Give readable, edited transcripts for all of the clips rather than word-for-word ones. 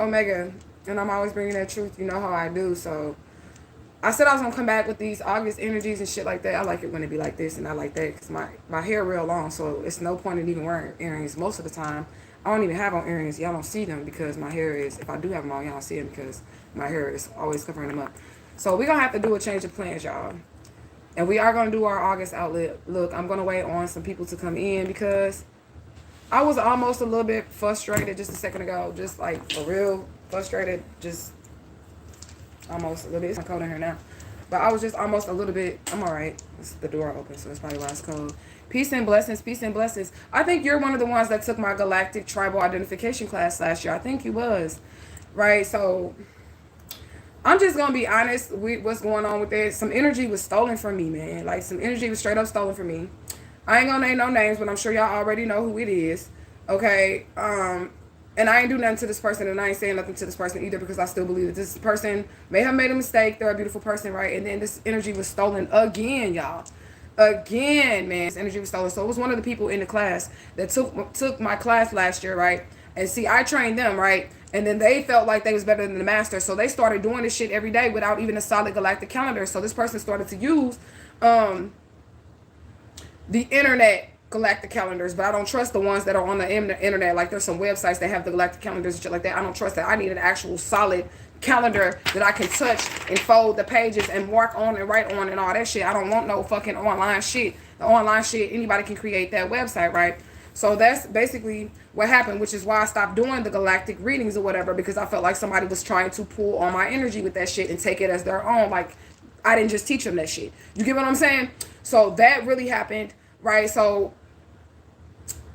Omega, and I'm always bringing that truth. You know how I do. So I said I was gonna come back with these August energies and shit like that. I like it when it be like this and I like that because my hair real long, so it's no point in even wearing earrings. Most of the time, I don't even have on earrings. Y'all don't see them because my hair is. If I do have them on, y'all don't see them because my hair is always covering them up. So we're gonna have to do a change of plans, y'all. And we are gonna do our August outlet. Look, I'm gonna wait on some people to come in because I was almost a little bit frustrated just a second ago, just like for real frustrated, just almost a little bit. It's cold in here now. But I was just almost a little bit. I'm all right. It's the door open, so it's probably why it's cold. Peace and blessings. Peace and blessings. I think you're one of the ones that took my Galactic Tribal Identification class last year. I think you was. Right? So I'm just going to be honest with what's going on with that. Some energy was stolen from me, man. Like, some energy was straight up stolen from me. I ain't going to name no names, but I'm sure y'all already know who it is. Okay? And I ain't do nothing to this person, and I ain't saying nothing to this person either because I still believe that this person may have made a mistake. They're a beautiful person, right? And then this energy was stolen again, y'all. Again, man. This energy was stolen. So it was one of the people in the class that took my class last year, right? And see, I trained them, right? And then they felt like they was better than the master. So they started doing this shit every day without even a solid galactic calendar. So this person started to use the internet galactic calendars, but I don't trust the ones that are on the internet. Like, there's some websites that have the galactic calendars and shit like that. I don't trust that. I need an actual solid calendar that I can touch and fold the pages and mark on and write on and all that shit. I don't want no fucking online shit. The online shit, anybody can create that website, right? So that's basically what happened, which is why I stopped doing the galactic readings or whatever, because I felt like somebody was trying to pull on my energy with that shit and take it as their own. Like, I didn't just teach them that shit. You get what I'm saying? So that really happened, right? So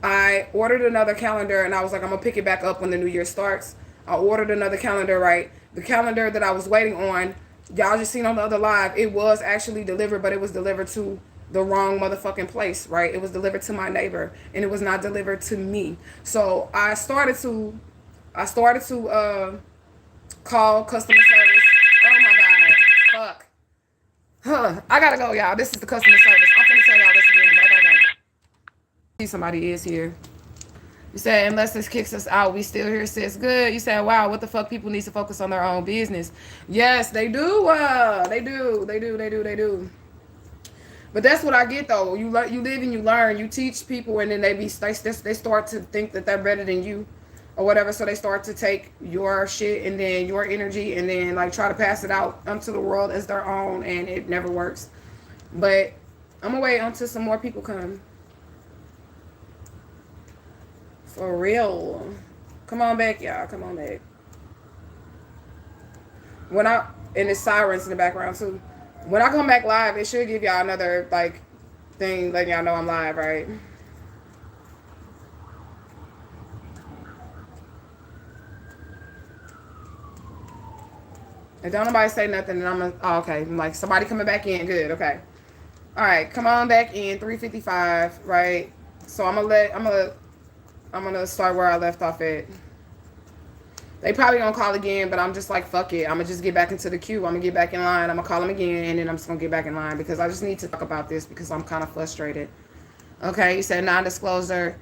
I ordered another calendar and I was like, I'm going to pick it back up when the new year starts. I ordered another calendar, right? The calendar that I was waiting on, y'all just seen on the other live, it was actually delivered, but it was delivered to the wrong motherfucking place, right? It was delivered to my neighbor and it was not delivered to me. So I started to call customer service. Oh my God. Fuck. I gotta go, y'all. This is the customer service. I'm gonna tell y'all this again, but I gotta go. Somebody is here. You said, unless this kicks us out, we still here, sis. Good. You said, wow, what the fuck? People need to focus on their own business. Yes, they do. They do. But that's what I get, though. You live and you learn. You teach people, and then they start to think that they're better than you or whatever. So they start to take your shit and then your energy and then, like, try to pass it out onto the world as their own, and it never works. But I'm going to wait until some more people come. For real. Come on back, y'all. Come on back. And it's sirens in the background too. When I come back live, it should give y'all another, like, thing letting y'all know I'm live, right? And don't nobody say nothing, and I'm gonna, oh, okay. I'm like, somebody coming back in. Good, okay. All right, come on back in. 3:55, right? So I'm gonna start where I left off at. They probably gonna call again, but I'm just like, fuck it. I'm gonna just get back into the queue. I'm gonna get back in line. I'm gonna call them again, and then I'm just gonna get back in line because I just need to talk about this because I'm kind of frustrated. Okay, you said non-disclosure,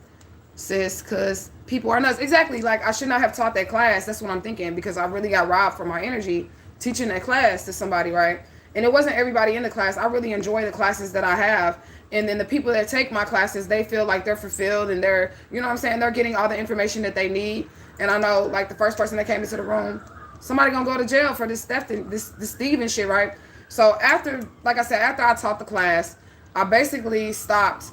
sis, because people are nuts. Exactly. Like, I should not have taught that class. That's what I'm thinking, because I really got robbed for my energy teaching that class to somebody, right? And it wasn't everybody in the class. I really enjoy the classes that I have. And then the people that take my classes, they feel like they're fulfilled and they're, you know what I'm saying? They're getting all the information that they need. And I know, like, the first person that came into the room, somebody gonna go to jail for this theft and this thieving shit, right? So after, like I said, after I taught the class, I basically stopped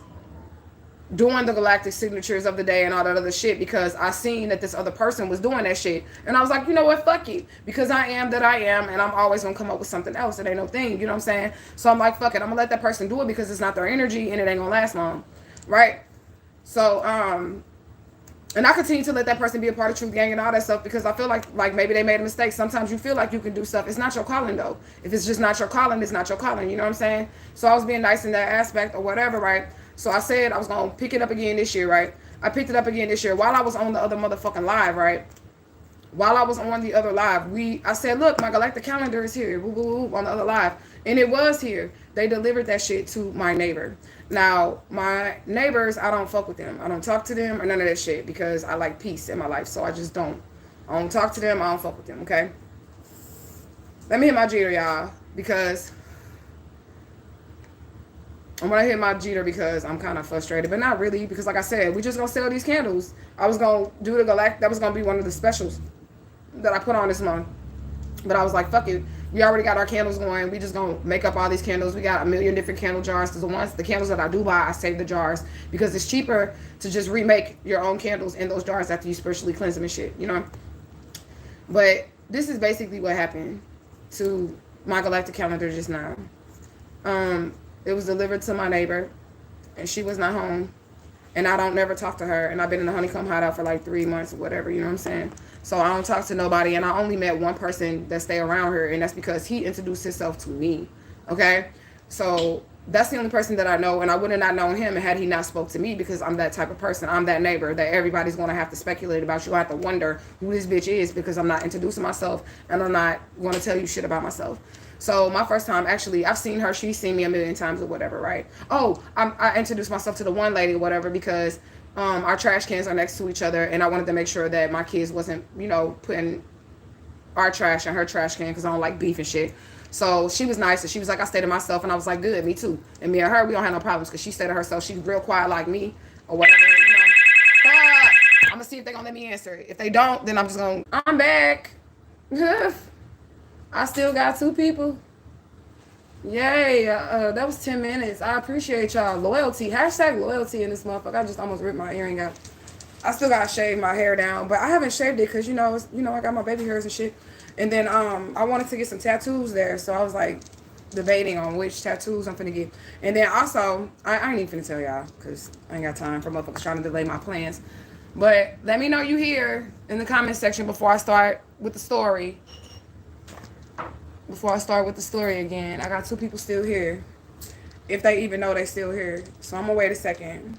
doing the galactic signatures of the day and all that other shit because I seen that this other person was doing that shit. And I was like, you know what, fuck it. Because I am that I am, and I'm always gonna come up with something else. It ain't no thing, you know what I'm saying? So I'm like, fuck it, I'm gonna let that person do it because it's not their energy and it ain't gonna last long, right? So, and I continue to let that person be a part of Truth Gang and all that stuff because I feel like maybe they made a mistake. Sometimes you feel like you can do stuff. It's not your calling, though. If it's just not your calling, it's not your calling, you know what I'm saying? So I was being nice in that aspect or whatever, right? So I said I was going to pick it up again this year, right? I picked it up again this year while I was on the other motherfucking live, right? While I was on the other live, I said, look, my galactic calendar is here, woo, woo, woo, on the other live. And it was here. They delivered that shit to my neighbor. Now, my neighbors, I don't fuck with them. I don't talk to them or none of that shit because I like peace in my life. So I just don't I don't talk to them. I don't fuck with them, okay? Let me hit my jeter, y'all, because I'm gonna hit my jeter because I'm kind of frustrated, but not really, because like I said, we just gonna sell these candles. I was gonna do the Galactic. That was gonna be one of the specials that I put on this month. But I was like, fuck it. We already got our candles going. We just gonna make up all these candles. We got a million different candle jars. Because the candles that I do buy, I save the jars because it's cheaper to just remake your own candles in those jars after you spiritually cleanse them and shit, you know. But this is basically what happened to my galactic calendar just now. It was delivered to my neighbor, and she was not home. And I don't never talk to her. And I've been in the honeycomb hideout for like 3 months or whatever, you know what I'm saying? So I don't talk to nobody. And I only met one person that stay around her. And that's because he introduced himself to me. Okay? So that's the only person that I know. And I would have not known him had he not spoke to me, because I'm that type of person. I'm that neighbor that everybody's going to have to speculate about. You have to wonder who this bitch is because I'm not introducing myself. And I'm not going to tell you shit about myself. So my first time, actually, I've seen her. She's seen me a million times or whatever, right? Oh, I introduced myself to the one lady or whatever because our trash cans are next to each other. And I wanted to make sure that my kids wasn't, you know, putting our trash in her trash can because I don't like beef and shit. So she was nice. And she was like, I stay to myself. And I was like, good, me too. And me and her, we don't have no problems because she stayed to herself. She's real quiet like me or whatever, you know. But I'm going to see if they're going to let me answer it. If they don't, then I'm just going to, I'm back. I still got 2 people. Yay. That was 10 minutes. I appreciate y'all. Loyalty. Hashtag loyalty in this motherfucker. I just almost ripped my earring out. I still got to shave my hair down. But I haven't shaved it because, you know, I got my baby hairs and shit. And then I wanted to get some tattoos there. So I was like debating on which tattoos I'm finna get. And then also, I ain't even finna tell y'all because I ain't got time for motherfuckers trying to delay my plans. But let me know you here in the comment section before I start with the story. Before I start with the story again. I got 2 people still here. If they even know they still here. So I'm gonna wait a second.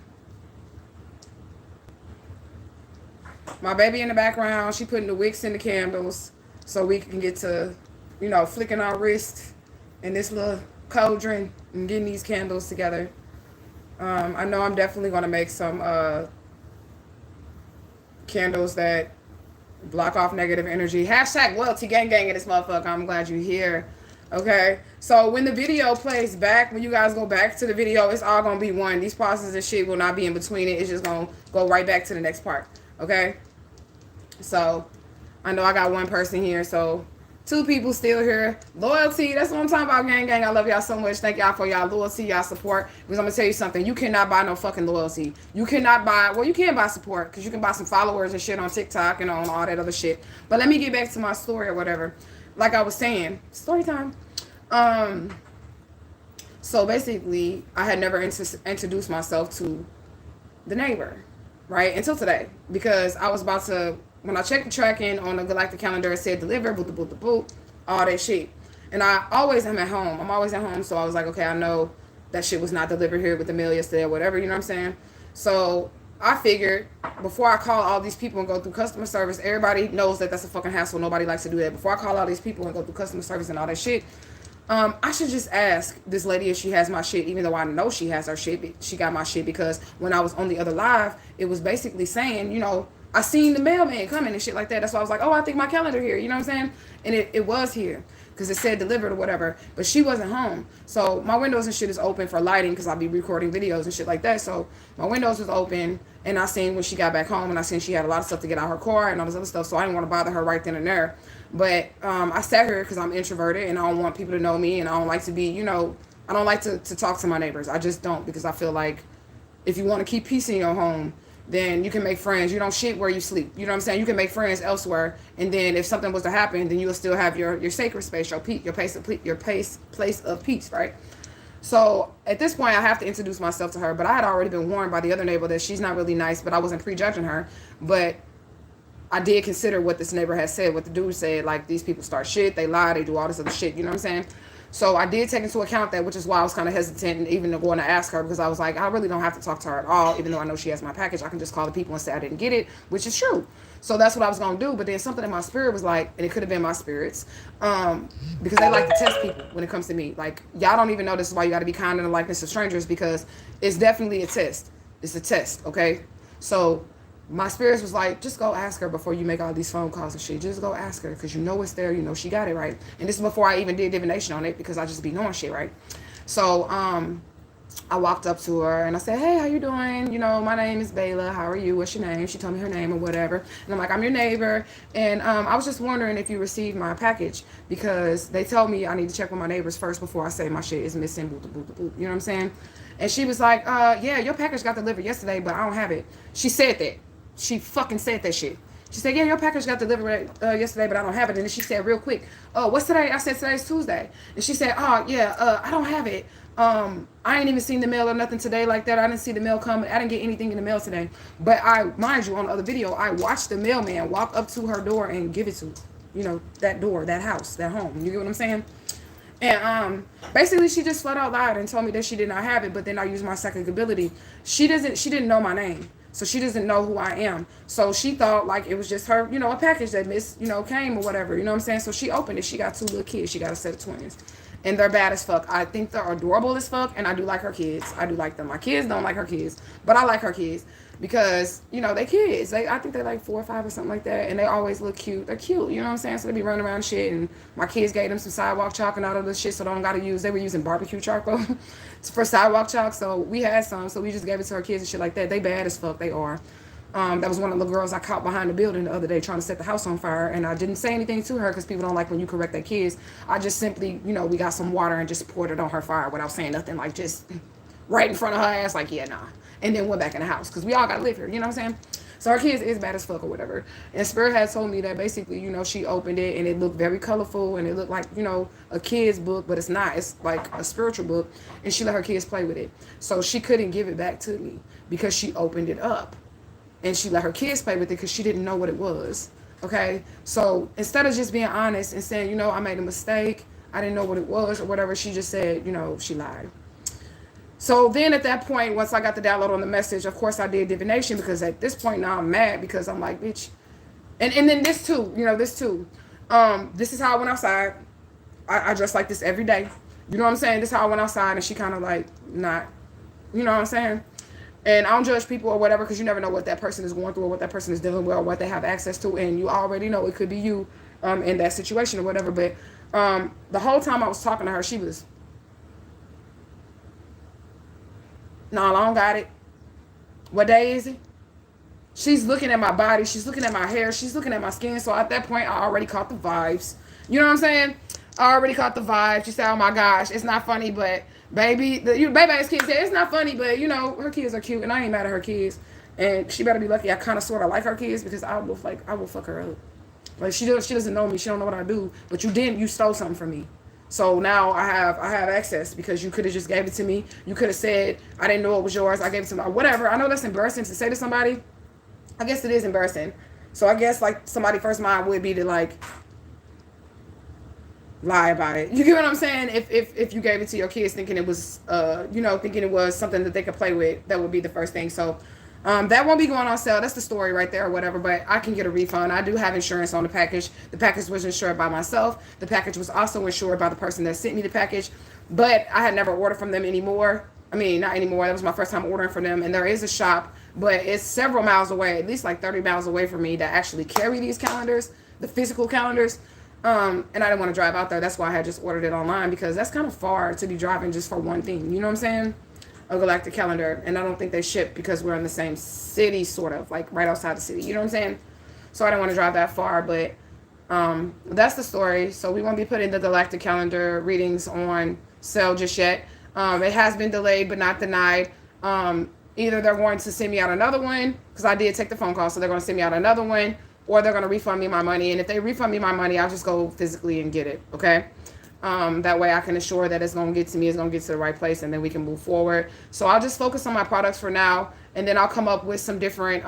My baby in the background, she putting the wicks in the candles so we can get to, you know, flicking our wrist in this little cauldron and getting these candles together. I know I'm definitely gonna make some candles that block off negative energy. Hashtag loyalty gang gang in this motherfucker. I'm glad you're here. Okay. So when the video plays back, when you guys go back to the video, it's all going to be one. These pauses and shit will not be in between it. It's just going to go right back to the next part. Okay. So I know I got 1 person here. So 2 people still here. Loyalty. That's what I'm talking about, gang gang. I love y'all so much. Thank y'all for y'all loyalty, y'all support. Because I'm going to tell you something. You cannot buy no fucking loyalty. You cannot buy, well, you can buy support. Because you can buy some followers and shit on TikTok and on all that other shit. But let me get back to my story or whatever. Like I was saying, story time. So basically, I had never introduced myself to the neighbor, right? Until today. Because I was about to, when I checked the tracking on the galactic calendar, it said deliver, boop, boop, boop, boop, all that shit. And I always am at home. I'm always at home. So I was like, okay, I know that shit was not delivered here with the mail yesterday or whatever, you know what I'm saying? So I figured before I call all these people and go through customer service, everybody knows that that's a fucking hassle. Nobody likes to do that. Before I call all these people and go through customer service and all that shit, I should just ask this lady if she has my shit, even though I know she has her shit. She got my shit because when I was on the other live, it was basically saying, you know, I seen the mailman coming and shit like that. That's why I was like, oh, I think my calendar here. You know what I'm saying? And it was here because it said delivered or whatever. But she wasn't home. So my windows and shit is open for lighting because I'll be recording videos and shit like that. So my windows was open and I seen when she got back home and I seen she had a lot of stuff to get out of her car and all this other stuff. So I didn't want to bother her right then and there. But I sat here because I'm introverted and I don't want people to know me and I don't like to be, you know, I don't like to talk to my neighbors. I just don't because I feel like if you want to keep peace in your home, then you can make friends. You don't shit where you sleep. You know what I'm saying? You can make friends elsewhere. And then if something was to happen, then you'll still have your sacred space, your place of peace, right? So at this point, I have to introduce myself to her. But I had already been warned by the other neighbor that she's not really nice, but I wasn't prejudging her. But I did consider what this neighbor had said, what the dude said, like these people start shit, they lie, they do all this other shit, you know what I'm saying? So I did take into account that, which is why I was kind of hesitant and even going to ask her because I was like, I really don't have to talk to her at all, even though I know she has my package. I can just call the people and say I didn't get it, which is true. So that's what I was going to do. But then something in my spirit was like, and it could have been my spirits, because they like to test people when it comes to me. Like, y'all don't even know this is why you got to be kind in the likeness of strangers because it's definitely a test. It's a test, okay? So my spirits was like, just go ask her before you make all these phone calls and shit. Just go ask her, because you know it's there. You know she got it, right? And this is before I even did divination on it, because I just be knowing shit, right? So I walked up to her and I said, hey, how you doing? You know, my name is Bayla. How are you? What's your name? She told me her name or whatever. And I'm like, I'm your neighbor. And I was just wondering if you received my package, because they told me I need to check with my neighbors first before I say my shit is missing. Boop, boop, boop, boop. You know what I'm saying? And she was like, yeah, your package got delivered yesterday, but I don't have it. She said that. She fucking said that shit. She said, yeah, your package got delivered yesterday, but I don't have it. And then she said real quick, oh, what's today? I said, today's Tuesday. And she said, oh, yeah, I don't have it. I ain't even seen the mail or nothing today like that. I didn't see the mail come. I didn't get anything in the mail today. But mind you, on the other video, I watched the mailman walk up to her door and give it to, you know, that door, that house, that home. You get what I'm saying? And basically she just flat out lied and told me that she did not have it, but then I used my psychic ability. She didn't know my name. So she doesn't know who I am. So she thought like it was just her, you know, a package that came or whatever. You know what I'm saying? So she opened it. She got 2 little kids. She got a set of twins. And they're bad as fuck. I think they're adorable as fuck. And I do like her kids. I do like them. My kids don't like her kids. But I like her kids. Because, you know, they kids. I think they're like 4 or 5 or something like that. And they always look cute. They're cute. You know what I'm saying? So they be running around and shit. And my kids gave them some sidewalk chalk and all of this shit. So they don't got to use. They were using barbecue charcoal for sidewalk chalk. So we had some. So we just gave it to our kids and shit like that. They bad as fuck. They are. That was one of the girls I caught behind the building the other day trying to set the house on fire. And I didn't say anything to her because people don't like when you correct their kids. I just simply, you know, we got some water and just poured it on her fire without saying nothing. Like just right in front of her ass. Like, yeah, nah. And then went back in the house because we all got to live here. You know what I'm saying? So her kids is bad as fuck or whatever. And Spirit had told me that basically, you know, she opened it and it looked very colorful. And it looked like, you know, a kid's book. But it's not. It's like a spiritual book. And she let her kids play with it. So she couldn't give it back to me because she opened it up. And she let her kids play with it because she didn't know what it was. Okay? So instead of just being honest and saying, you know, I made a mistake, I didn't know what it was or whatever, she just said, you know, she lied. So then at that point, once I got the download on the message, of course I did divination, because at this point now I'm mad because I'm like, bitch. And then this too, you know, this too. This is how I went outside. I dress like this every day. You know what I'm saying? This is how I went outside, and she kind of like not, you know what I'm saying? And I don't judge people or whatever, because you never know what that person is going through or what that person is dealing with or what they have access to. And you already know it could be you in that situation or whatever. But the whole time I was talking to her, she was, no, I don't got it. What day is it? She's looking at my body. She's looking at my hair. She's looking at my skin. So at that point, I already caught the vibes. You know what I'm saying? I already caught the vibes. She said, oh my gosh, it's not funny, but baby, baby's kids said, it's not funny, but you know, her kids are cute, and I ain't mad at her kids. And she better be lucky I kind of sort of like her kids, because I will fuck her up. Like she doesn't know me. She don't know what I do. But you stole something from me. So now I have access, because you could have just gave it to me. You could have said, I didn't know it was yours. I gave it to me. Whatever. I know that's embarrassing to say to somebody. I guess it is embarrassing. So I guess like somebody first mind would be to like lie about it. You get what I'm saying? If you gave it to your kids thinking it was thinking it was something that they could play with, that would be the first thing. So that won't be going on sale. That's the story right there or whatever, but I can get a refund. I do have insurance on the package. The package was insured by myself. The package was also insured by the person that sent me the package, but I had never ordered from them anymore. I mean, not anymore. That was my first time ordering from them. And there is a shop, but it's several miles away, at least like 30 miles away from me, that actually carry these calendars, the physical calendars. And I didn't want to drive out there. That's why I had just ordered it online, because that's kind of far to be driving just for one thing. You know what I'm saying? A galactic calendar. And I don't think they ship because we're in the same city, sort of, like right outside the city. You know what I'm saying? So I didn't want to drive that far, but that's the story. So we won't be putting the galactic calendar readings on sale just yet. It has been delayed but not denied. Either they're going to send me out another one, because I did take the phone call, so they're going to send me out another one, or they're going to refund me my money. And if they refund me my money, I'll just go physically and get it, okay? That way I can assure that it's going to get to me, it's going to get to the right place, and then we can move forward. So I'll just focus on my products for now, and then I'll come up with some different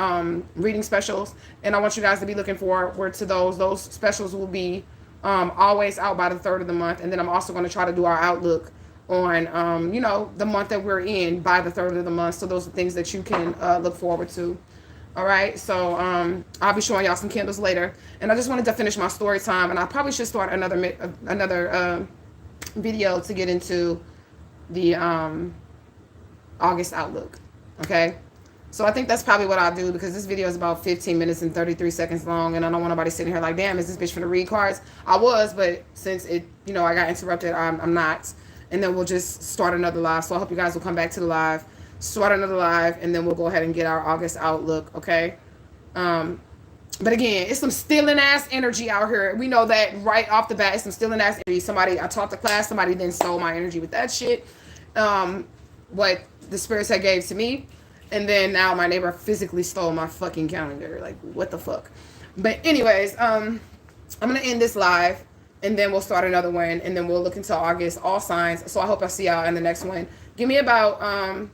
reading specials, and I want you guys to be looking forward to those. Those specials will be always out by the 3rd of the month, and then I'm also going to try to do our outlook on, the month that we're in by the 3rd of the month. So those are things that you can look forward to. All right, so I'll be showing y'all some candles later. And I just wanted to finish my story time, and I probably should start another video to get into the August outlook, okay? So I think that's probably what I'll do, because this video is about 15 minutes and 33 seconds long, and I don't want nobody sitting here like, damn, is this bitch finna read cards? I was, but since it, you know, I got interrupted, I'm not. And then we'll just start another live. So I hope you guys will come back to the live, start another live, and then we'll go ahead and get our August outlook, okay? But again, it's some stealing ass energy out here. We know that right off the bat. It's some stealing ass energy. Somebody, I taught the class, somebody then stole my energy with that shit. What the spirits had gave to me. And then now my neighbor physically stole my fucking calendar. Like, what the fuck? But anyways, I'm going to end this live, and then we'll start another one, and then we'll look into August, all signs. So I hope I see y'all in the next one. Give me about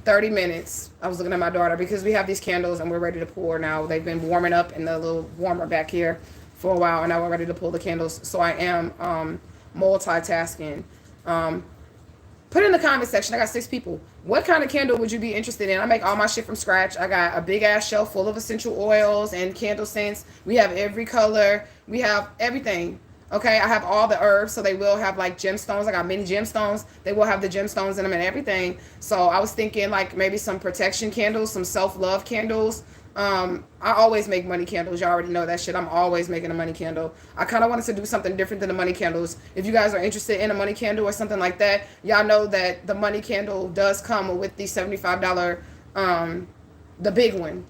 30 minutes. I was looking at my daughter, because we have these candles and we're ready to pour now. They've been warming up in the little warmer back here for a while, and now we're ready to pull the candles. So I am multitasking. Put in the comment section. I got 6 people. What kind of candle would you be interested in? I make all my shit from scratch. I got a big ass shelf full of essential oils and candle scents. We have every color. We have everything. Okay, I have all the herbs, so they will have like gemstones. I got many gemstones. They will have the gemstones in them and everything. So I was thinking like maybe some protection candles, some self-love candles. I always make money candles. Y'all already know that shit. I'm always making a money candle. I kind of wanted to do something different than the money candles. If you guys are interested in a money candle or something like that, y'all know that the money candle does come with the $75, the big one.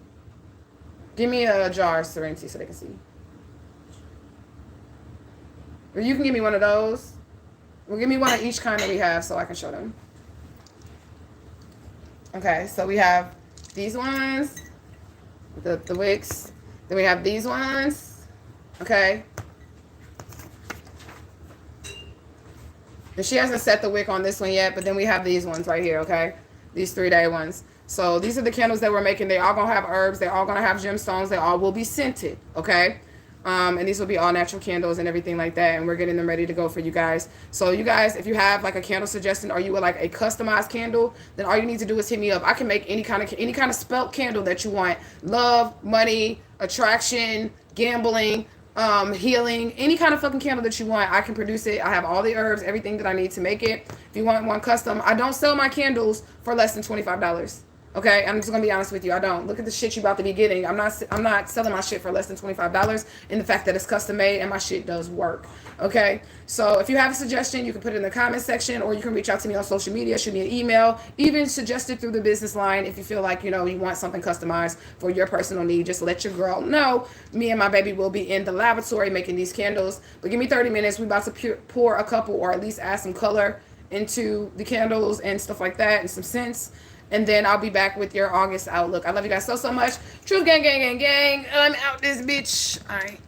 Give me a jar, Serenity, so they can see. Or you can give me one of those. Well, give me one of each kind that we have so I can show them. Okay, so we have these ones, the wicks. Then we have these ones. Okay. And she hasn't set the wick on this one yet, but then we have these ones right here, okay? These 3-day ones. So these are the candles that we're making. They all gonna have herbs. They all gonna have gemstones. They all will be scented, okay? And these will be all natural candles and everything like that, and we're getting them ready to go for you guys. So you guys, if you have like a candle suggestion, or you would like a customized candle, then all you need to do is hit me up. I can make any kind of spelt candle that you want. Love, money, attraction, gambling, healing, any kind of fucking candle that you want, I can produce it. I have all the herbs, everything that I need to make it. If you want one custom, I don't sell my candles for less than $25. Okay, I'm just gonna be honest with you. I don't. Look at the shit you about to be getting. I'm not selling my shit for less than $25, in the fact that it's custom made and my shit does work. Okay, so if you have a suggestion, you can put it in the comment section, or you can reach out to me on social media, shoot me an email, even suggest it through the business line. If you feel like, you know, you want something customized for your personal need, just let your girl know. Me and my baby will be in the laboratory making these candles. But give me 30 minutes. We about to pour a couple, or at least add some color into the candles and stuff like that, and some scents. And then I'll be back with your August outlook. I love you guys so, so much. Truth gang, gang, gang, gang. I'm out this bitch. All right.